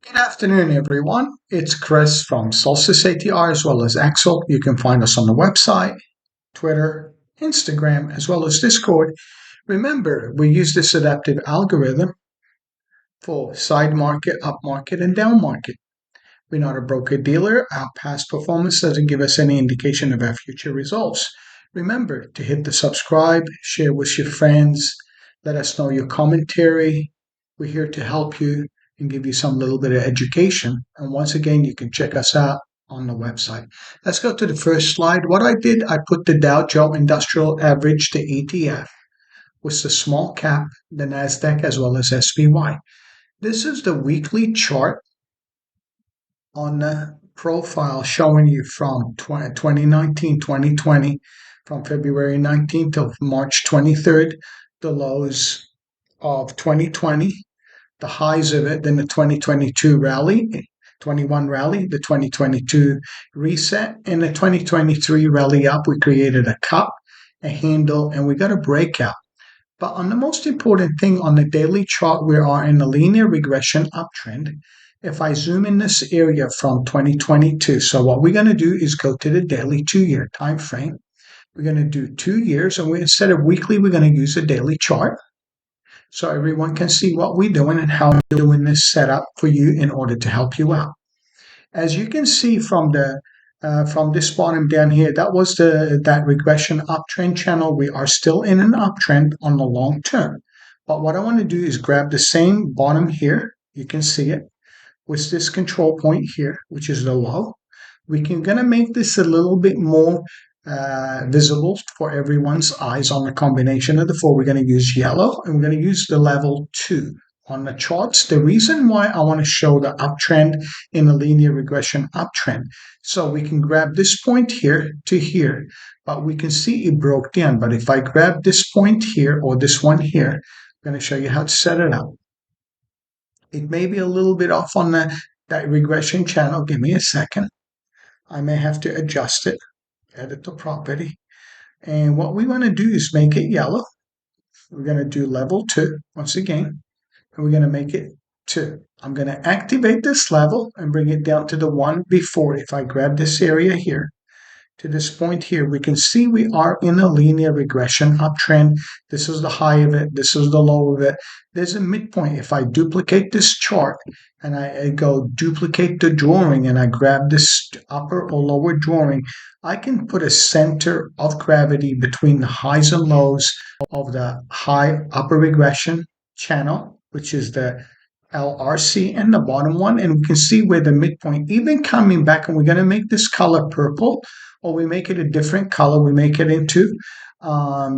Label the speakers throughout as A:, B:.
A: Good afternoon, everyone. It's Chris from Solstice ATR as well as Axel. You can find us on the website, Twitter, Instagram, as well as Discord. Remember, we use this adaptive algorithm for side market, up market, and down market. We're not a broker dealer. Our past performance doesn't give us any indication of our future results. Remember to hit the subscribe, share with your friends, let us know your commentary. We're here to help you and give you some little bit of education. And once again, you can check us out on the website. Let's go to the first slide. What I did, I put the Dow Jones Industrial Average, the ETF, with the small cap, the NASDAQ, as well as SPY. This is the weekly chart on the profile showing you from 2019, 2020, from February 19th to March 23rd, the lows of 2020, the highs of it, then the 2022 rally, 21 rally, the 2022 reset, and the 2023 rally up. We created a cup, a handle, and we got a breakout. But on the most important thing on the daily chart, we are in a linear regression uptrend. If I zoom in this area from 2022, so what we're going to do is go to the daily 2-year time frame. We're going to do 2 years, and instead of weekly, we're going to use a daily chart so everyone can see what we're doing and how we're doing this setup for you in order to help you out. As you can see from this bottom down here, that was that regression uptrend channel. We are still in an uptrend on the long term. But what I want to do is grab the same bottom here. You can see it with this control point here, which is the low. We can gonna make this a little bit more visible for everyone's eyes on the combination of the four. We're going to use yellow and we're going to use the level 2 on the charts. The reason why I want to show the uptrend in a linear regression uptrend, so we can grab this point here to here, but we can see it broke down. But if I grab this point here or this one here, I'm going to show you how to set it up. It may be a little bit off on that regression channel. Give me a second. I may have to adjust it. Edit the property. And what we want to do is make it yellow. We're going to do level 2 once again. And we're going to make it 2. I'm going to activate this level and bring it down to the one before. If I grab this area here to this point here, we can see we are in a linear regression uptrend. This is the high of it. This is the low of it. There's a midpoint. If I duplicate this chart and I go duplicate the drawing and I grab this upper or lower drawing, I can put a center of gravity between the highs and lows of the high upper regression channel, which is the LRC, and the bottom one. And we can see where the midpoint, even coming back, and we're going to make this color purple, or we make it a different color. We make it into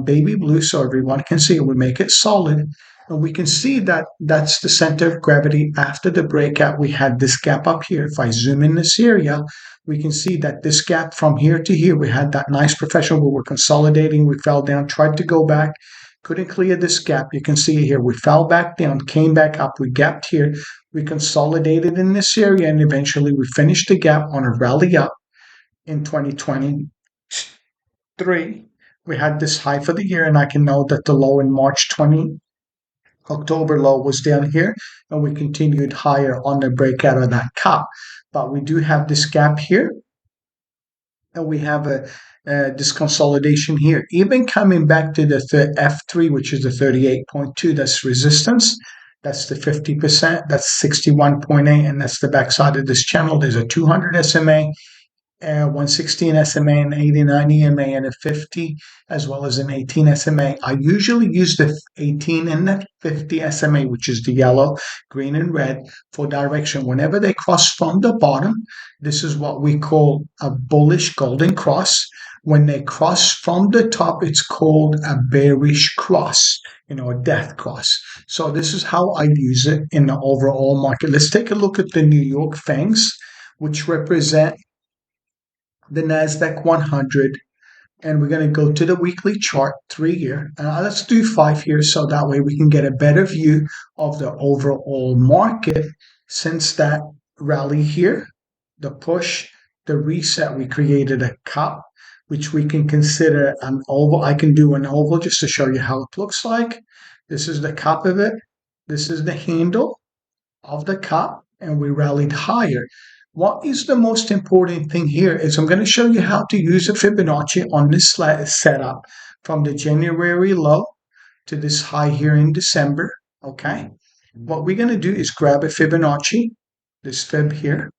A: baby blue so everyone can see it. We make it solid. And we can see that that's the center of gravity. After the breakout, we had this gap up here. If I zoom in this area, we can see that this gap from here to here, we had that nice professional where we're consolidating. We fell down, tried to go back, couldn't clear this gap. You can see here, we fell back down, came back up, we gapped here, we consolidated in this area, and eventually we finished the gap on a rally up in 2023. We had this high for the year, and I can know that the low in October low was down here, and we continued higher on the breakout of that cup. But we do have this gap here, and we have this consolidation here. Even coming back to the F3, which is the 38.2, that's resistance. That's the 50%, that's 61.8, and that's the backside of this channel. There's a 200 SMA, 116 SMA, an 89 EMA, and a 50, as well as an 18 SMA. I usually use the 18 and the 50 SMA, which is the yellow, green, and red, for direction. Whenever they cross from the bottom, this is what we call a bullish golden cross. When they cross from the top, it's called a bearish cross, a death cross. So this is how I use it in the overall market. Let's take a look at the New York FANGs, which represent the NASDAQ 100, and we're going to go to the weekly chart, 3-year, and let's do 5 here so that way we can get a better view of the overall market. Since that rally here, the push, the reset, we created a cup, which we can consider an oval. I can do an oval just to show you how it looks like. This is the cup of it. This is the handle of the cup. and we rallied higher. What is the most important thing here is I'm going to show you how to use a Fibonacci on this setup from the January low to this high here in December. Okay. What we're going to do is grab a Fibonacci, this fib here,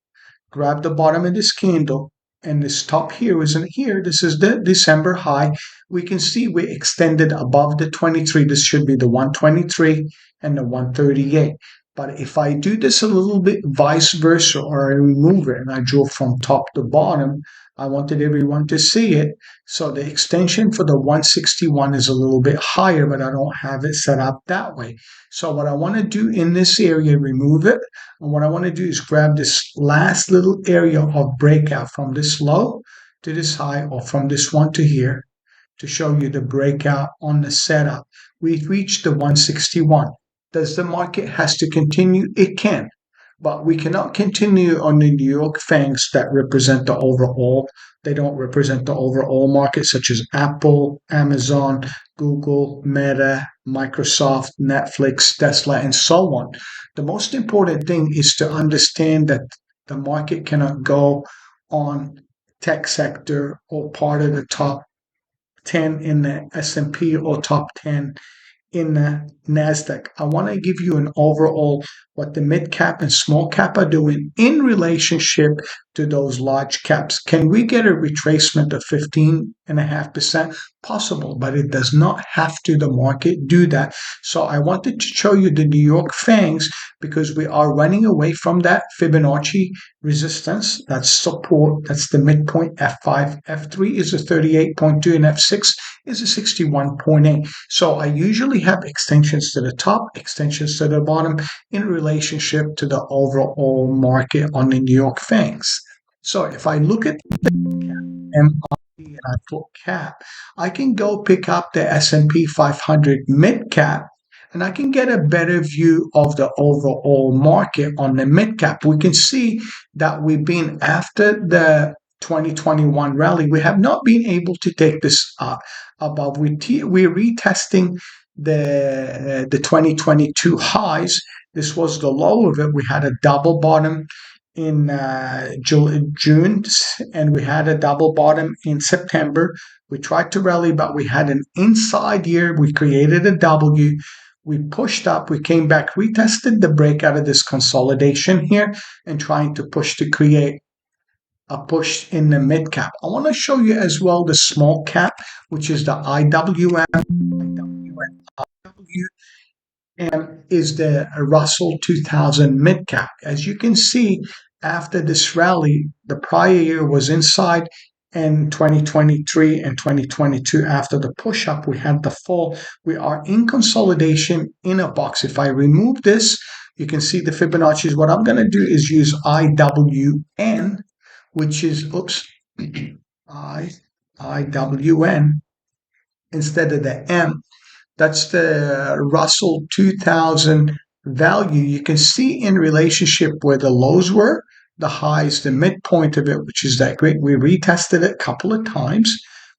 A: grab the bottom of this candle, and this top here isn't here. This is the December high. We can see we extended above the 23. This should be the 123 and the 138. But if I do this a little bit vice versa, or I remove it and I draw from top to bottom, I wanted everyone to see it. So the extension for the 161 is a little bit higher, but I don't have it set up that way. So what I want to do in this area, remove it. And what I want to do is grab this last little area of breakout from this low to this high, or from this one to here, to show you the breakout on the setup. We've reached the 161. Does the market has to continue? It can, but we cannot continue on the New York FANGs that represent the overall. They don't represent the overall market, such as Apple, Amazon, Google, Meta, Microsoft, Netflix, Tesla, and so on. The most important thing is to understand that the market cannot go on tech sector or part of the top 10 in the S&P or top 10 in the NASDAQ. I want to give you an overall what the mid cap and small cap are doing in relationship to those large caps. Can we get a retracement of 15.5%? Possible, but it does not have to the market do that. So I wanted to show you the New York FANGs because we are running away from that Fibonacci resistance. That's support. That's the midpoint F5. F3 is a 38.2 and F6 is a 61.8. So I usually have extensions to the top, extensions to the bottom in relationship to the overall market on the New York FANGs. So if I look at the MRV and I put cap, I can go pick up the S&P 500 mid cap, and I can get a better view of the overall market on the mid cap. We can see that we've been after the 2021 rally. We have not been able to take this up above. We're retesting the 2022 highs. This was the low of it. We had a double bottom in June, and we had a double bottom in September. We tried to rally, but we had an inside year. We created a W. We pushed up, we came back, retested the breakout of this consolidation here, and trying to push to create a push in the mid cap. I want to show you as well the small cap, which is the IWM. IWM is the Russell 2000 mid cap. As you can see, after this rally, the prior year was inside, and 2023 and 2022, after the push up, we had the fall. We are in consolidation in a box. If I remove this, you can see the Fibonacci's. What I'm going to do is use IWN, which is, IWN instead of the M. That's the Russell 2000 value. You can see in relationship where the lows were, the highs, the midpoint of it, which is that great. We retested it a couple of times.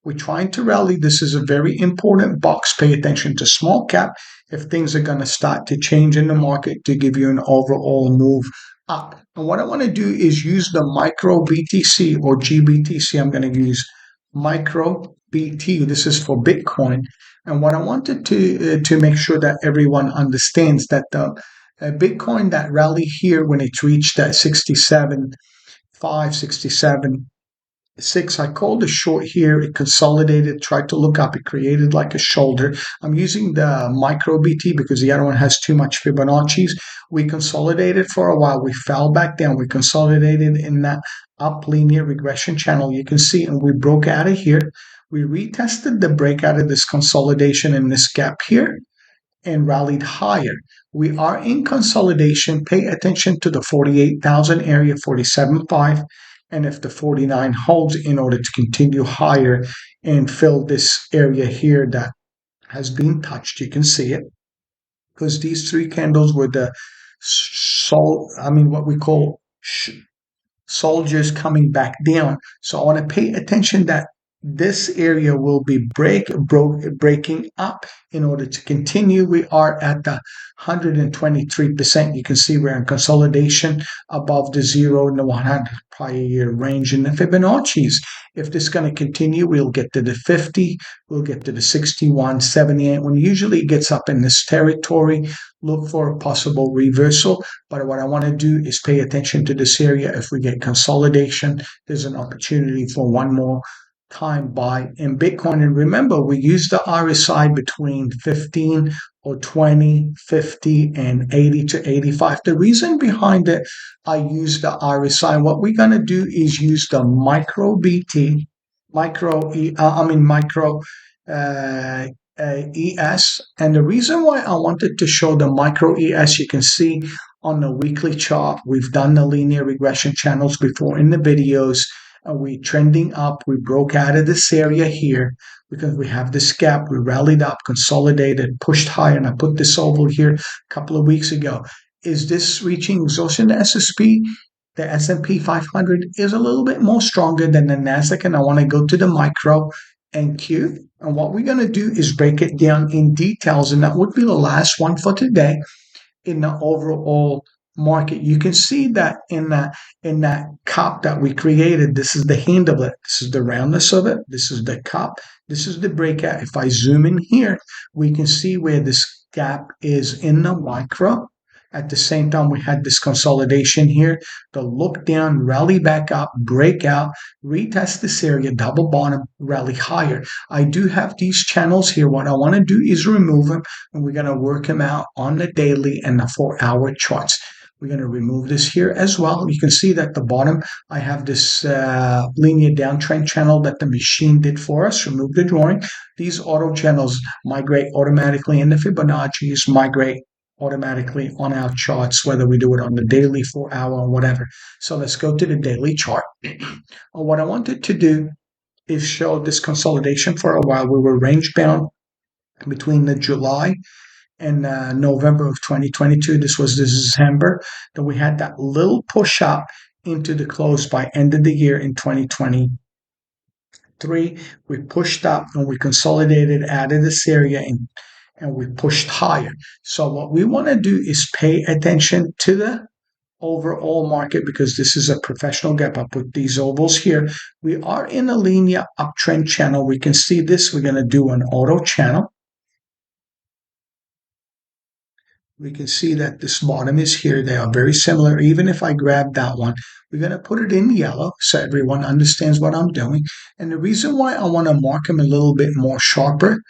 A: We're trying to rally. This is a very important box. Pay attention to small cap if things are going to start to change in the market to give you an overall move up. And what I want to do is use the micro BTC or GBTC. I'm going to use micro BT. This is for Bitcoin. And what I wanted to make sure that everyone understands that the Bitcoin, that rally here when it reached that 67.5, 67.6, I called a short here. It consolidated, tried to look up. It created like a shoulder. I'm using the micro BT because the other one has too much Fibonacci's. We consolidated for a while. We fell back down. We consolidated in that up linear regression channel. You can see, and we broke out of here. We retested the breakout of this consolidation in this gap here and rallied higher. We are in consolidation. Pay attention to the 48,000 area, 47.5, and if the 49 holds, in order to continue higher and fill this area here that has been touched. You can see it because these three candles were the what we call soldiers coming back down. So I want to pay attention that this area will be breaking up in order to continue. We are at the 123%. You can see we're in consolidation above the 0 and the 100 prior year range in the Fibonacci's. If this is going to continue, we'll get to the 50, we'll get to the 61, 78. When usually it gets up in this territory, look for a possible reversal. But what I want to do is pay attention to this area. If we get consolidation, there's an opportunity for one more time buy in Bitcoin. And remember, we use the RSI between 15 or 20, 50, and 80 to 85. The reason behind it, I use the RSI. What we're going to do is use the micro BT, micro ES. And the reason why I wanted to show the micro ES, you can see on the weekly chart, we've done the linear regression channels before in the videos. We trending up. We broke out of this area here because we have this gap. We rallied up, consolidated, pushed higher, and I put this oval here a couple of weeks ago. Is this reaching exhaustion? The SSP, the S&P 500 is a little bit more stronger than the NASDAQ, and I want to go to the micro NQ. And what we're going to do is break it down in details, and that would be the last one for today in the overall market. You can see that in that cup that we created. This is the hand of it. This is the roundness of it. This is the cup. This is the breakout. If I zoom in here, we can see where this gap is in the micro. At the same time, we had this consolidation here, the look down, rally back up, break out, retest this area, double bottom, rally higher. I do have these channels here. What I want to do is remove them, and we're going to work them out on the daily and the 4-hour charts. We're going to remove this here as well. You can see that at the bottom, I have this linear downtrend channel that the machine did for us. Remove the drawing. These auto channels migrate automatically in the Fibonacci's, migrate automatically on our charts, whether we do it on the daily, 4-hour, or whatever. So let's go to the daily chart. What I wanted to do is show this consolidation for a while. We were range bound between the July and November of 2022. This was December. Then we had that little push up into the close by end of the year in 2023. We pushed up and we consolidated out of this area and we pushed higher. So what we want to do is pay attention to the overall market because this is a professional gap. I put these ovals here. We are in a linear uptrend channel. We can see this. We're going to do an auto channel. We can see that this bottom is here. They are very similar. Even if I grab that one, we're going to put it in yellow so everyone understands what I'm doing. And the reason why I want to mark them a little bit more sharper,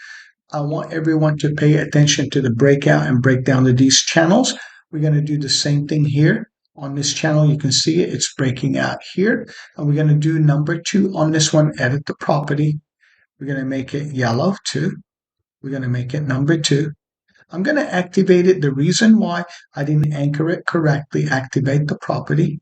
A: I want everyone to pay attention to the breakout and breakdown of these channels. We're going to do the same thing here. On this channel, you can see it. It's breaking out here. And we're going to do number 2 on this one, edit the property. We're going to make it yellow too. We're going to make it number 2. I'm going to activate it. The reason why I didn't anchor it correctly, activate the property.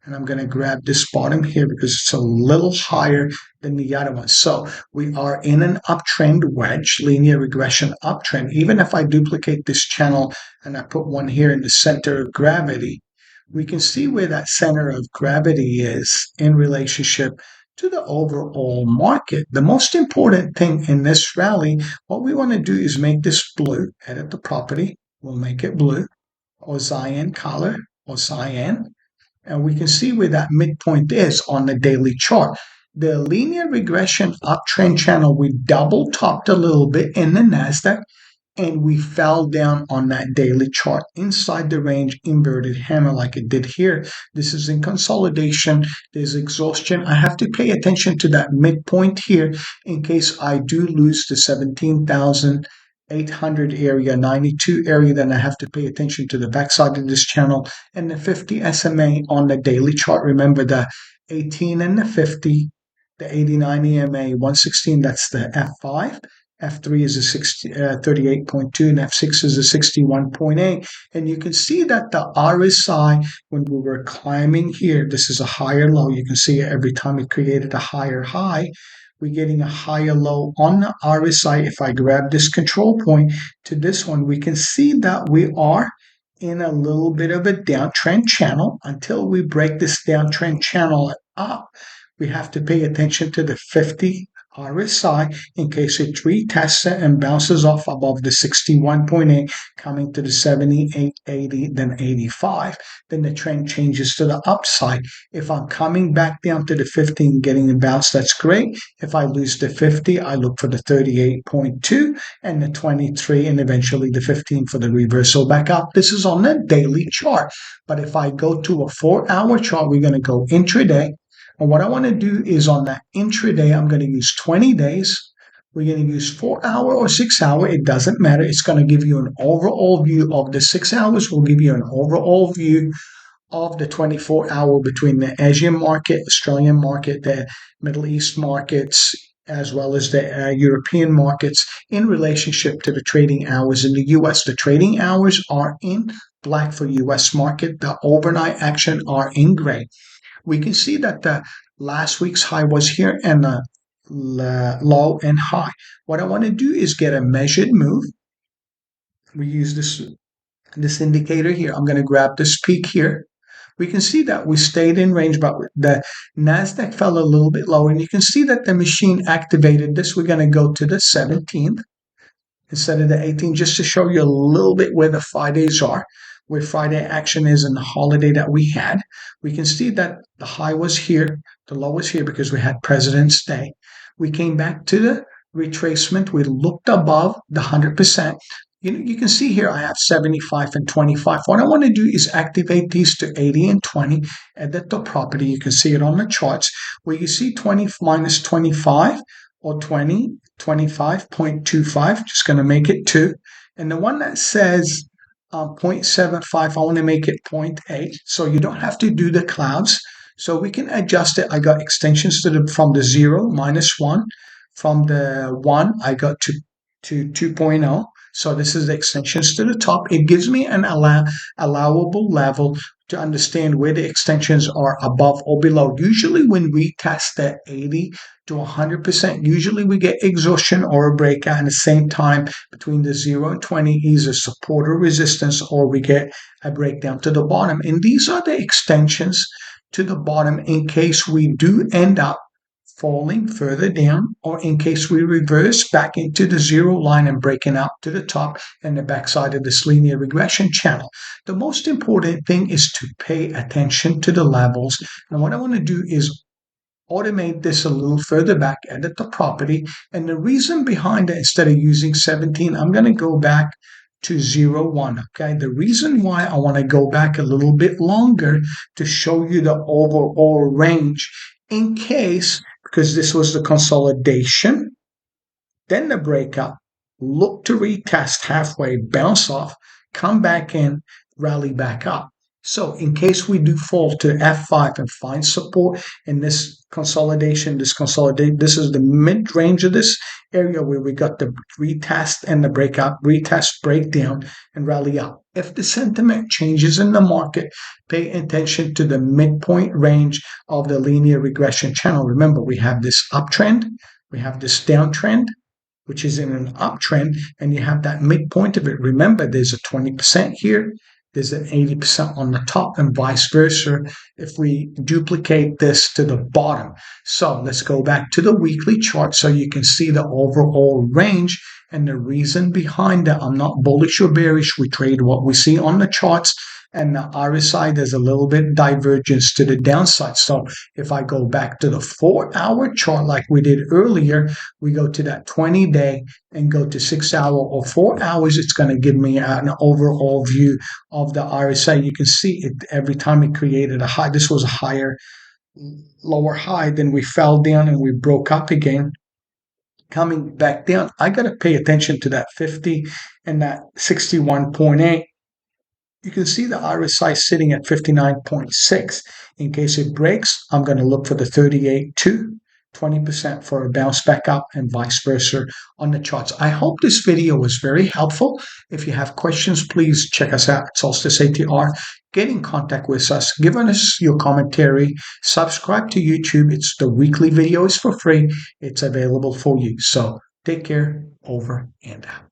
A: And I'm going to grab this bottom here because it's a little higher than the other one. So we are in an uptrend wedge, linear regression uptrend. Even if I duplicate this channel and I put one here in the center of gravity, we can see where that center of gravity is in relationship to the overall market. The most important thing in this rally, what we want to do is make this blue. Edit the property. We'll make it blue or cyan color or cyan. And we can see where that midpoint is on the daily chart. The linear regression uptrend channel, we double topped a little bit in the NASDAQ, and we fell down on that daily chart inside the range, inverted hammer like it did here. This is in consolidation. There's exhaustion. I have to pay attention to that midpoint here in case I do lose the 17,800 area, 92 area, then I have to pay attention to the backside of this channel and the 50 SMA on the daily chart. Remember the 18 and the 50, the 89 EMA, 116, that's the F5. F3 is a 38.2 and F6 is a 61.8. And you can see that the RSI, when we were climbing here, this is a higher low. You can see every time it created a higher high, we're getting a higher low on the RSI. If I grab this control point to this one, we can see that we are in a little bit of a downtrend channel. Until we break this downtrend channel up, we have to pay attention to the 50 RSI in case it retests it and bounces off above the 61.8, coming to the 78, 80, then 85. Then the trend changes to the upside. If I'm coming back down to the 50 and getting a bounce, that's great. If I lose the 50, I look for the 38.2 and the 23 and eventually the 15 for the reversal back up. This is on the daily chart. But if I go to a 4-hour chart, we're going to go intraday. And what I want to do is on that intraday, I'm going to use 20 days. We're going to use 4-hour or 6-hour. It doesn't matter. It's going to give you an overall view of the 6 hours. Will give you an overall view of the 24-hour between the Asian market, Australian market, the Middle East markets, as well as the European markets in relationship to the trading hours in the U.S. The trading hours are in black for U.S. market. The overnight action are in gray. We can see that the last week's high was here and the low and high. What I want to do is get a measured move. We use this indicator here. I'm going to grab this peak here. We can see that we stayed in range, but the NASDAQ fell a little bit lower. And you can see that the machine activated this. We're going to go to the 17th instead of the 18th, just to show you a little bit where the Fridays are, where Friday action is and the holiday that we had. We can see that the high was here, the low was here because we had President's Day. We came back to the retracement. We looked above the 100%. You can see here I have 75 and 25. What I want to do is activate these to 80 and 20. Edit the property. You can see it on the charts where you see 20 minus 25 or 20, 25.25. Just going to make it 2. And the one that says 0.75, I want to make it 0.8. So you don't have to do the clouds. So we can adjust it. I got extensions from the 0, minus 1. From the 1, I got to 2.0. So this is the extensions to the top. It gives me an allowable level to understand where the extensions are above or below. Usually when we test at 80 to 100%, usually we get exhaustion or a breakout at the same time between the 0 and 20, either support or resistance, or we get a breakdown to the bottom. And these are the extensions to the bottom in case we do end up falling further down, or in case we reverse back into the 0 line and breaking out to the top and the backside of this linear regression channel. The most important thing is to pay attention to the levels. And what I want to do is automate this a little further back, edit the property. And the reason behind it, instead of using 17, I'm going to go back to 0.1. Okay, the reason why I want to go back a little bit longer to show you the overall range in case, because this was the consolidation, then the breakout, look to retest halfway, bounce off, come back in, rally back up. So in case we do fall to F5 and find support in this consolidation, this is the mid-range of this area where we got the retest and the breakout, retest, breakdown, and rally up. If the sentiment changes in the market, pay attention to the midpoint range of the linear regression channel. Remember, we have this uptrend, we have this downtrend, which is in an uptrend, and you have that midpoint of it. Remember, there's a 20% here, there's an 80% on the top, and vice versa if we duplicate this to the bottom. So let's go back to the weekly chart so you can see the overall range and the reason behind that. I'm not bullish or bearish. We trade what we see on the charts, and the RSI, there's a little bit divergence to the downside. So if I go back to the 4-hour chart like we did earlier, we go to that 20-day and go to 6-hour or 4 hours, it's going to give me an overall view of the RSI. You can see it every time it created a high. This was a lower high, then we fell down and we broke up again. Coming back down, I got to pay attention to that 50 and that 61.8. You can see the RSI sitting at 59.6. In case it breaks, I'm going to look for the 38.2, 20% for a bounce back up, and vice versa on the charts. I hope this video was very helpful. If you have questions, please check us out at Solstice ATR. Get in contact with us. Give us your commentary. Subscribe to YouTube. The weekly video is for free. It's available for you. So take care. Over and out.